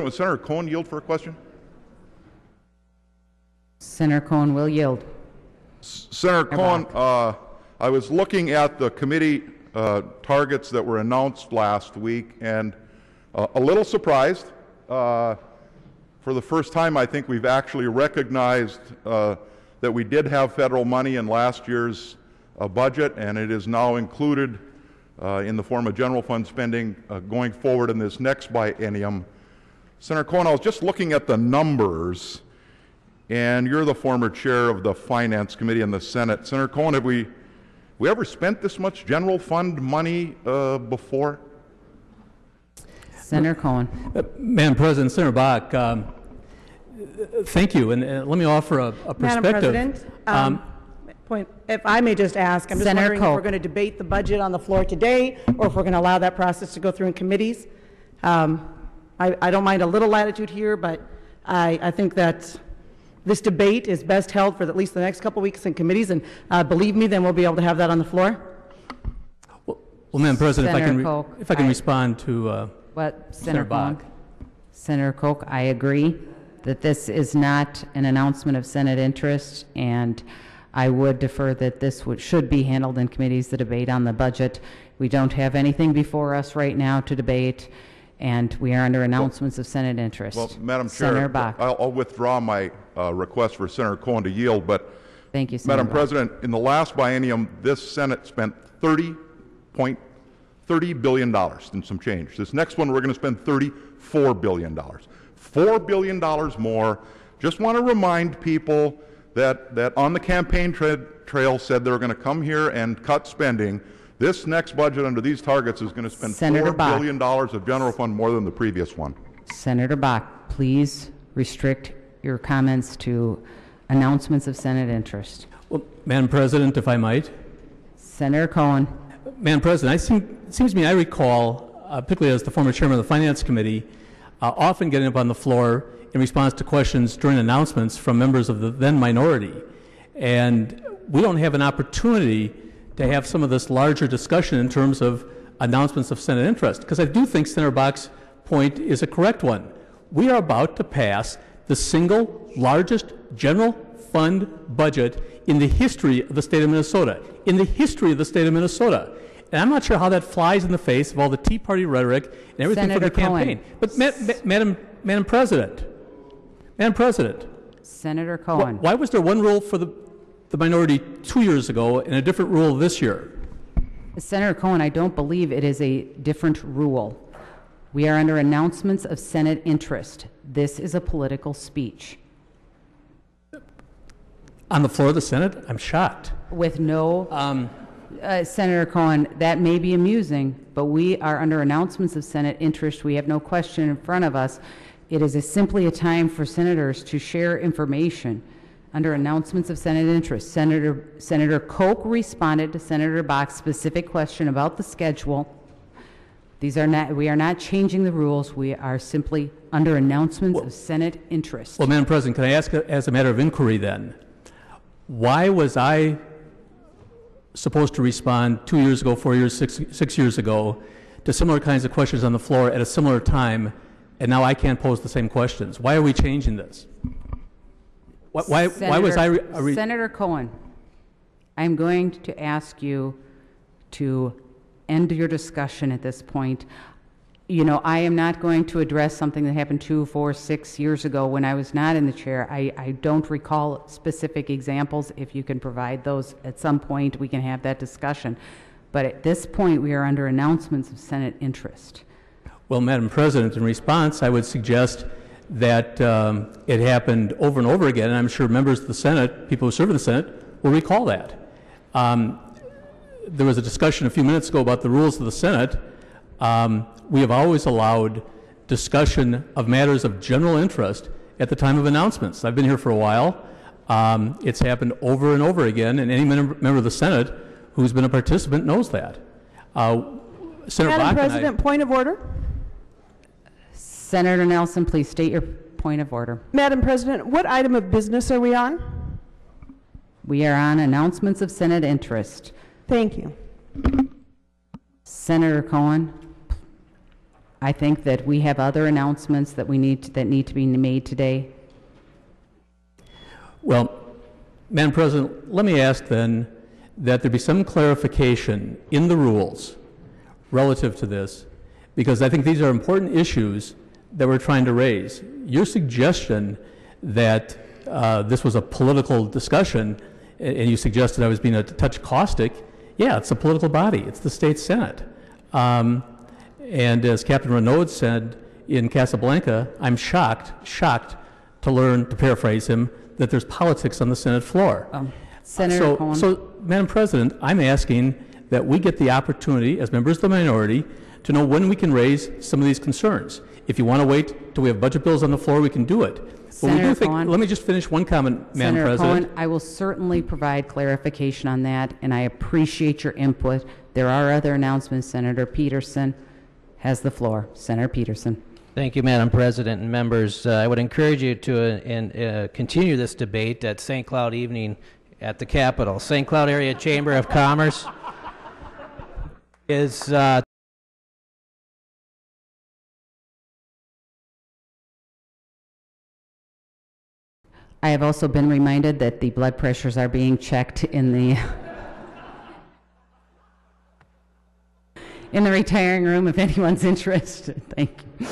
Would Senator Cohen yield for a question? Senator Cohen will yield. Senator Cohen, I was looking at the committee targets that were announced last week and a little surprised. For the first time, I think we've actually recognized that we did have federal money in last year's budget, and it is now included in the form of general fund spending going forward in this next biennium. Senator Cohen, I was just looking at the numbers, and you're the former chair of the Finance Committee in the Senate. Senator Cohen, have we ever spent this much general fund money before? Senator Cohen. Madam President, Senator Bach, thank you, and let me offer a perspective. Madam President, if I may just ask, I'm just wondering if we're going to debate the budget on the floor today, or if we're going to allow that process to go through in committees. I don't mind a little latitude here, but I think that this debate is best held for at least the next couple weeks in committees, and believe me, then we'll be able to have that on the floor. Well, Madam President, if I can respond to what Senator Bach. Senator Koch, I agree that this is not an announcement of Senate interest, and I would defer that this should be handled in committees, the debate on the budget. We don't have anything before us right now to debate, and we are under announcements of Senate interest. Well, Madam Senator Chair, Bach. I'll withdraw my request for Senator Cohen to yield, but thank you, Senator Madam President, in the last biennium, this Senate spent $30 billion and some change. This next one, we're going to spend $34 billion. $4 billion more. Just want to remind people that on the campaign trail said they were going to come here and cut spending. This next budget under these targets is going to spend $4 billion of general fund more than the previous one. Senator Bach, please restrict your comments to announcements of Senate interest. Well, Madam President, if I might. Senator Cohen. Madam President, it seems to me I recall, particularly as the former chairman of the Finance Committee, often getting up on the floor in response to questions during announcements from members of the then minority. And we don't have an opportunity to have some of this larger discussion in terms of announcements of Senate interest, because I do think Senator Bach's point is a correct one. We are about to pass the single largest general fund budget in the history of the state of Minnesota. In the history of the state of Minnesota. And I'm not sure how that flies in the face of all the Tea Party rhetoric and everything Senator for the campaign. But Madam President, Senator Cohen. Why was there one rule for the minority 2 years ago and a different rule this year? Senator Cohen, I don't believe it is a different rule. We are under announcements of Senate interest. This is a political speech. On the floor of the Senate? I'm shocked. With no, Senator Cohen, that may be amusing, but we are under announcements of Senate interest. We have no question in front of us. It is simply a time for senators to share information under announcements of Senate interest. Senator Koch responded to Senator Bach's specific question about the schedule. We are not changing the rules. We are simply under announcements of Senate interest. Well, Madam President, can I ask as a matter of inquiry then, why was I supposed to respond 2 years ago, 4 years, six years ago to similar kinds of questions on the floor at a similar time, and now I can't pose the same questions? Why are we changing this? Why was I... Senator Cohen, I'm going to ask you to end your discussion at this point. You know, I am not going to address something that happened 2, 4, 6 years ago when I was not in the chair. I don't recall specific examples. If you can provide those at some point, we can have that discussion. But at this point, we are under announcements of Senate interest. Well, Madam President, in response, I would suggest that it happened over and over again, and I'm sure members of the Senate, people who serve in the Senate, will recall that. There was a discussion a few minutes ago about the rules of the Senate. We have always allowed discussion of matters of general interest at the time of announcements. I've been here for a while. It's happened over and over again, and any member of the Senate who's been a participant knows that. Senator Madam Bach President, point of order. Senator Nelson, please state your point of order. Madam President, what item of business are we on? We are on announcements of Senate interest. Thank you. Senator Cohen. I think that we have other announcements that that need to be made today. Well, Madam President, let me ask then that there be some clarification in the rules relative to this, because I think these are important issues that we're trying to raise. Your suggestion that this was a political discussion, and you suggested I was being a touch caustic, yeah, it's a political body. It's the state Senate. And as Captain Renaud said in Casablanca, I'm shocked to learn, to paraphrase him, that there's politics on the Senate floor. Senator Cohen. So, Madam President, I'm asking that we get the opportunity, as members of the minority, to know when we can raise some of these concerns. If you want to wait till we have budget bills on the floor, we can do it. But we do think, let me just finish one comment, Madam President. Senator Cohen, I will certainly provide clarification on that, and I appreciate your input. There are other announcements. Senator Peterson has the floor. Senator Peterson. Thank you, Madam President and members. I would encourage you to continue this debate at St. Cloud evening at the Capitol. St. Cloud Area Chamber of Commerce is I have also been reminded that the blood pressures are being checked in the in the retiring room if anyone's interested. Thank you.